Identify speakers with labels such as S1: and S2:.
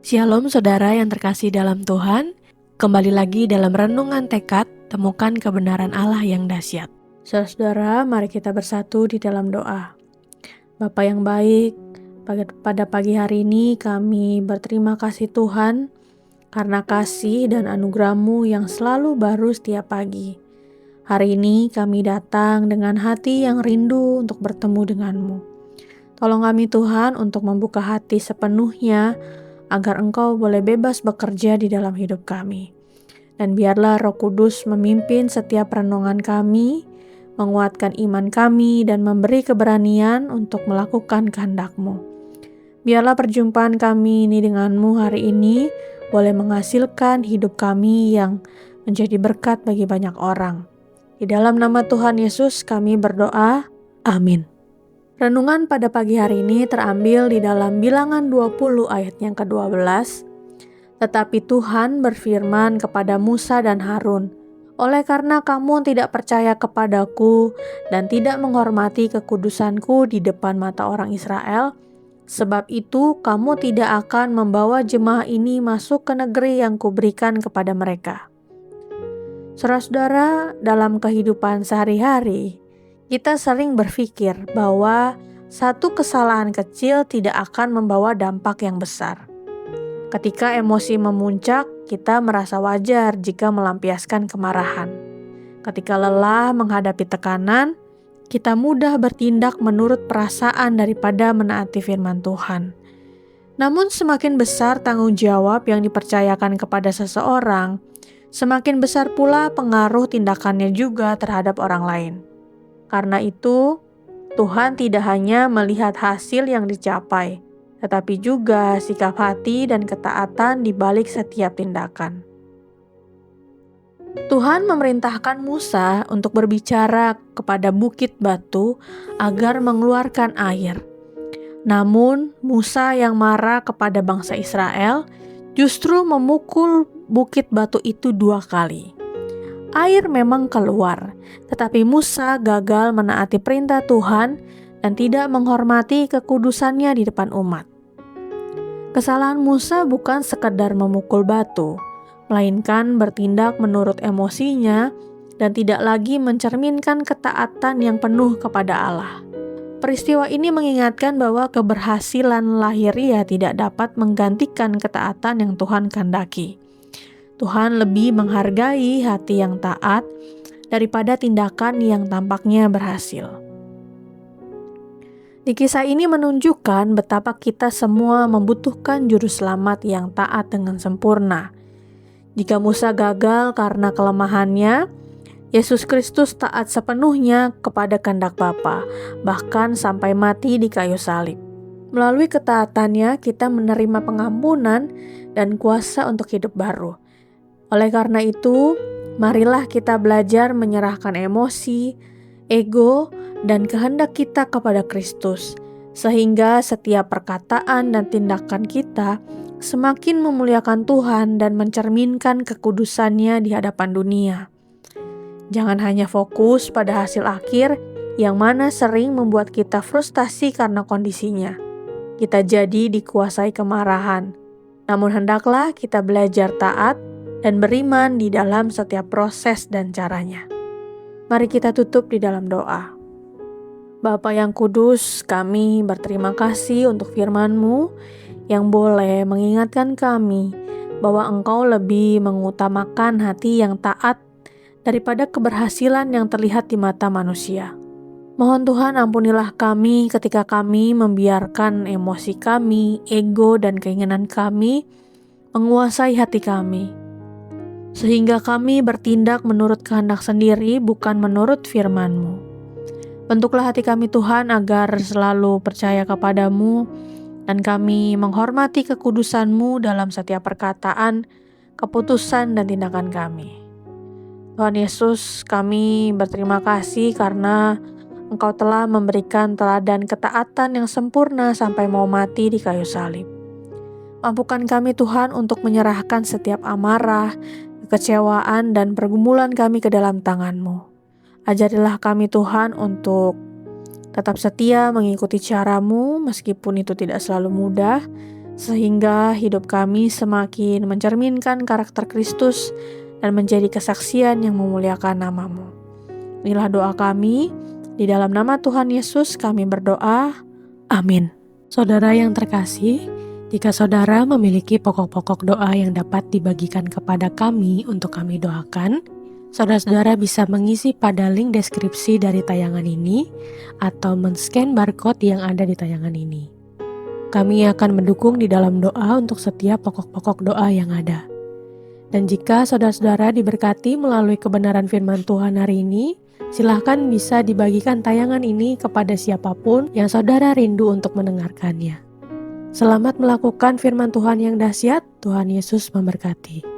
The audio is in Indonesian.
S1: Shalom saudara yang terkasih dalam Tuhan, kembali lagi dalam renungan tekad, temukan kebenaran Allah yang dahsyat. Saudara, mari kita bersatu di dalam doa. Bapa yang baik, pada pagi hari ini kami berterima kasih Tuhan, karena kasih dan anugerah-Mu yang selalu baru setiap pagi. Hari ini kami datang dengan hati yang rindu untuk bertemu denganmu. Tolong kami Tuhan untuk membuka hati sepenuhnya, agar Engkau boleh bebas bekerja di dalam hidup kami. Dan biarlah Roh Kudus memimpin setiap renungan kami, menguatkan iman kami, dan memberi keberanian untuk melakukan kehendak-Mu. Biarlah perjumpaan kami ini dengan-Mu hari ini boleh menghasilkan hidup kami yang menjadi berkat bagi banyak orang. Di dalam nama Tuhan Yesus kami berdoa, amin. Renungan pada pagi hari ini terambil di dalam Bilangan 20 ayat yang ke-12. Tetapi Tuhan berfirman kepada Musa dan Harun, "Oleh karena kamu tidak percaya kepadaku dan tidak menghormati kekudusanku di depan mata orang Israel, sebab itu kamu tidak akan membawa jemaah ini masuk ke negeri yang kuberikan kepada mereka." Saudara-saudara, dalam kehidupan sehari-hari, kita sering berpikir bahwa satu kesalahan kecil tidak akan membawa dampak yang besar. Ketika emosi memuncak, kita merasa wajar jika melampiaskan kemarahan. Ketika lelah menghadapi tekanan, kita mudah bertindak menurut perasaan daripada menaati firman Tuhan. Namun semakin besar tanggung jawab yang dipercayakan kepada seseorang, semakin besar pula pengaruh tindakannya juga terhadap orang lain. Karena itu, Tuhan tidak hanya melihat hasil yang dicapai, tetapi juga sikap hati dan ketaatan di balik setiap tindakan. Tuhan memerintahkan Musa untuk berbicara kepada bukit batu agar mengeluarkan air. Namun, Musa yang marah kepada bangsa Israel justru memukul bukit batu itu 2 kali. Air memang keluar, tetapi Musa gagal menaati perintah Tuhan dan tidak menghormati kekudusannya di depan umat. Kesalahan Musa bukan sekedar memukul batu, melainkan bertindak menurut emosinya dan tidak lagi mencerminkan ketaatan yang penuh kepada Allah. Peristiwa ini mengingatkan bahwa keberhasilan lahiriah tidak dapat menggantikan ketaatan yang Tuhan kehendaki. Tuhan lebih menghargai hati yang taat daripada tindakan yang tampaknya berhasil. Di kisah ini menunjukkan betapa kita semua membutuhkan juru selamat yang taat dengan sempurna. Jika Musa gagal karena kelemahannya, Yesus Kristus taat sepenuhnya kepada kehendak Bapa, bahkan sampai mati di kayu salib. Melalui ketaatannya, kita menerima pengampunan dan kuasa untuk hidup baru. Oleh karena itu, marilah kita belajar menyerahkan emosi, ego, dan kehendak kita kepada Kristus, sehingga setiap perkataan dan tindakan kita semakin memuliakan Tuhan dan mencerminkan kekudusannya di hadapan dunia. Jangan hanya fokus pada hasil akhir yang mana sering membuat kita frustasi karena kondisinya. Kita jadi dikuasai kemarahan. Namun hendaklah kita belajar taat dan beriman di dalam setiap proses dan caranya. Mari kita tutup di dalam doa. Bapa yang kudus, kami berterima kasih untuk firman-Mu yang boleh mengingatkan kami bahwa Engkau lebih mengutamakan hati yang taat daripada keberhasilan yang terlihat di mata manusia. Mohon Tuhan ampunilah kami ketika kami membiarkan emosi kami, ego, dan keinginan kami menguasai hati kami, sehingga kami bertindak menurut kehendak sendiri, bukan menurut firman-Mu. Bentuklah hati kami Tuhan agar selalu percaya kepadamu dan kami menghormati kekudusan-Mu dalam setiap perkataan, keputusan, dan tindakan kami. Tuhan Yesus, kami berterima kasih karena Engkau telah memberikan teladan ketaatan yang sempurna sampai mau mati di kayu salib. Mampukan kami Tuhan untuk menyerahkan setiap amarah, kekecewaan, dan pergumulan kami ke dalam tangan-Mu. Ajarilah kami Tuhan untuk tetap setia mengikuti cara-Mu meskipun itu tidak selalu mudah, sehingga hidup kami semakin mencerminkan karakter Kristus dan menjadi kesaksian yang memuliakan nama-Mu. Inilah doa kami, di dalam nama Tuhan Yesus kami berdoa, amin. Saudara yang terkasih, jika saudara memiliki pokok-pokok doa yang dapat dibagikan kepada kami untuk kami doakan, saudara-saudara bisa mengisi pada link deskripsi dari tayangan ini atau men-scan barcode yang ada di tayangan ini. Kami akan mendukung di dalam doa untuk setiap pokok-pokok doa yang ada. Dan jika saudara-saudara diberkati melalui kebenaran firman Tuhan hari ini, silahkan bisa dibagikan tayangan ini kepada siapapun yang saudara rindu untuk mendengarkannya. Selamat melakukan firman Tuhan yang dahsyat. Tuhan Yesus memberkati.